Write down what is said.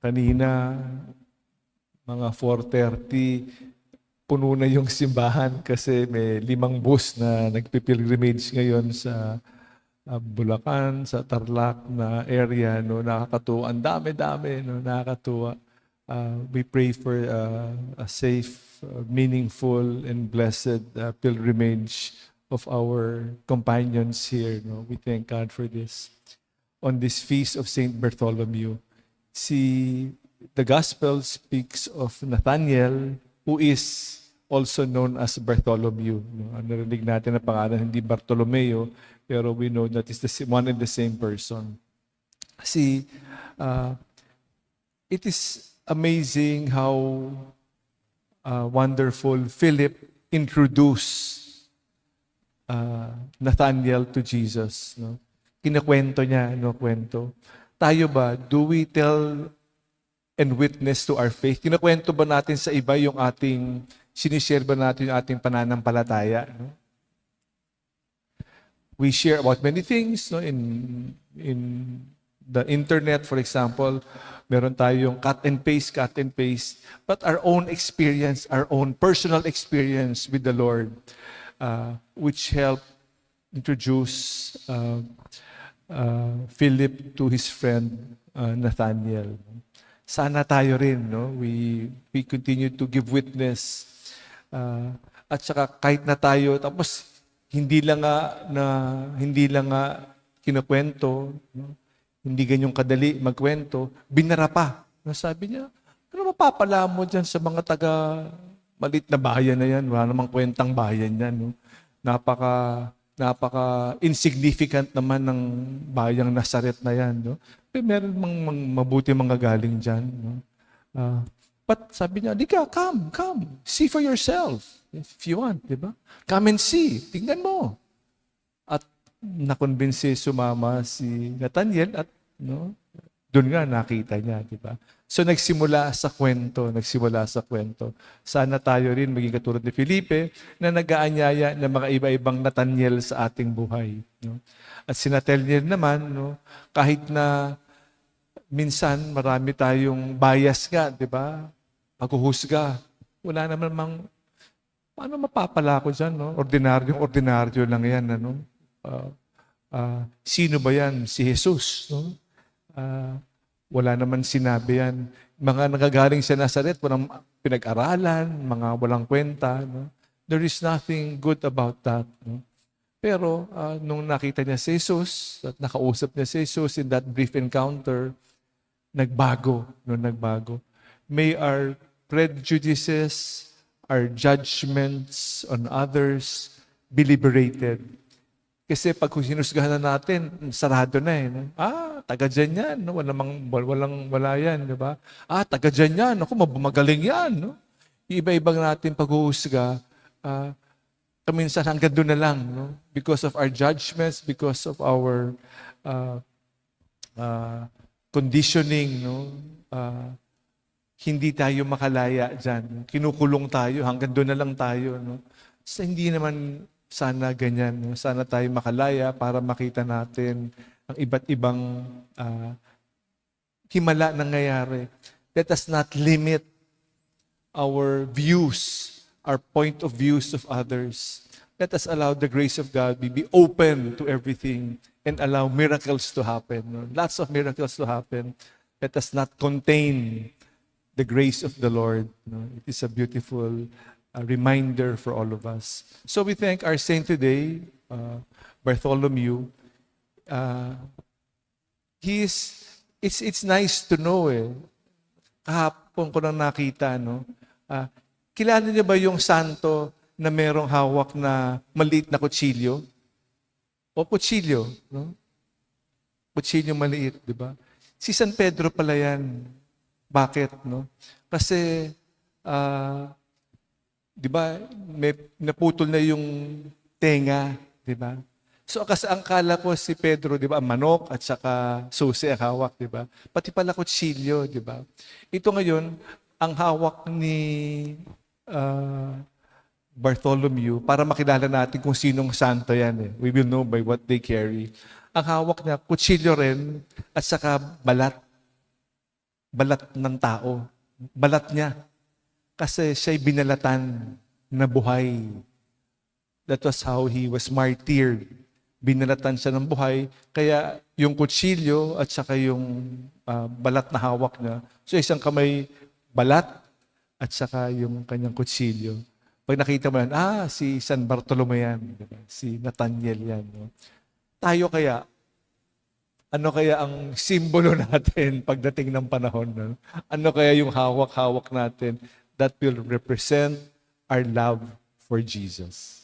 Kanina, mga 4:30, puno na yung simbahan kasi may 5 bus na nagpipilgrimage ngayon sa Bulacan, sa Tarlac na area. No? Nakakatuwa. Ang dami-dami. No? Nakakatuwa. We pray for a safe, meaningful, and blessed pilgrimage of our companions here. No? We thank God for this. On this feast of Saint Bartholomew, the Gospel speaks of Nathaniel, who is also known as Bartholomew. No? Narinig natin na pangalan, hindi Bartolomeo, pero we know that it's one and the same person. It is amazing how wonderful Philip introduced Nathaniel to Jesus. No? Kinakwento niya, kwento. Tayo ba, do we tell and witness to our faith? Kinakwento ba natin sa iba yung ating, sinishare ba natin yung ating pananampalataya? No? We share about many things. No? In the internet, for example, meron tayong cut and paste. But our own experience, our own personal experience with the Lord, which helped introduce Philip to his friend Nathaniel. Sana tayo rin, no? We continue to give witness. At saka kahit na tayo, tapos hindi lang nga kinukwento, no? Hindi ganyong kadali magkwento, binara pa. Sabi niya, ano mapapala mo dyan sa mga malit na bayan na yan? Wala namang kwentang bayan yan. No? Napaka insignificant naman ng bayang Nazaret na yan. No? Pero meron mabuti mga galing dyan. No? But sabi niya, di ka, come, see for yourself. If you want, di ba? Come and see, tingnan mo. At nakonbinsi sumama si Nathaniel at doon nga nakita niya, di ba? So nagsimula sa kwento. Sana tayo rin maging katulad ni Felipe na nag-aanyaya ng mga iba-ibang Nathaniel sa ating buhay. No? At si Nathaniel naman, kahit na minsan marami tayong bias nga, di ba? Paghuhusga. Wala naman paano mapapala ko dyan, no? Ordinaryo lang yan, ano? Sino ba yan? Si Jesus, no? Wala naman sinabi yan. Mga nagagaling sa Nazaret, walang pinag-aralan, mga walang kwenta. No? There is nothing good about that. No? Pero nung nakita niya si Jesus, at nakausap niya si Jesus in that brief encounter, nagbago. May our prejudices, our judgments on others be liberated. Kasi pag sinusgahan na natin, sarado na eh. No? Taga dyan yan. No? Wala yan, di ba? Taga dyan yan. Ako, magaling yan. No? Iba-ibang natin pag-uusga, kaminsan hanggang doon na lang. No? Because of our judgments, because of our conditioning, no? Hindi tayo makalaya dyan. Kinukulong tayo, hanggang doon na lang tayo. No? So, hindi naman sana ganyan. No? Sana tayo makalaya para makita natin ang iba't ibang himala nangyayari. Let us not limit our views, our point of views of others. Let us allow the grace of God be open to everything and allow miracles to happen. No? Lots of miracles to happen. Let us not contain the grace of the Lord. No? It is a beautiful reminder for all of us. So we thank our saint today, Bartholomew. It's nice to know kahapon ko nang nakita, no? Kilala niyo ba yung santo na merong hawak na maliit na kutsilyo? O kutsilyo, no? Kutsilyo maliit, di ba? Si San Pedro pala yan. Bakit, no? Kasi, di ba, may naputol na yung tenga, di ba? So, kasi ang kala ko si Pedro, di ba, manok at saka susi ang hawak, di ba? Pati pala kutsilyo, di ba? Ito ngayon, ang hawak ni Bartholomew, para makilala natin kung sinong santo yan. We will know by what they carry. Ang hawak niya, kutsilyo rin, at saka balat. balat ng tao. Balat niya. Kasi siya'y binalatan na buhay. That was how he was martyred. Binalatan siya ng buhay. Kaya yung kutsilyo at saka yung balat na hawak niya. So isang kamay balat at saka yung kanyang kutsilyo. Pag nakita mo yan, si San Bartolome yan. Diba? Si Nathaniel yan. No? Tayo kaya, ano kaya ang simbolo natin pagdating ng panahon? No? Ano kaya yung hawak-hawak natin that will represent our love for Jesus?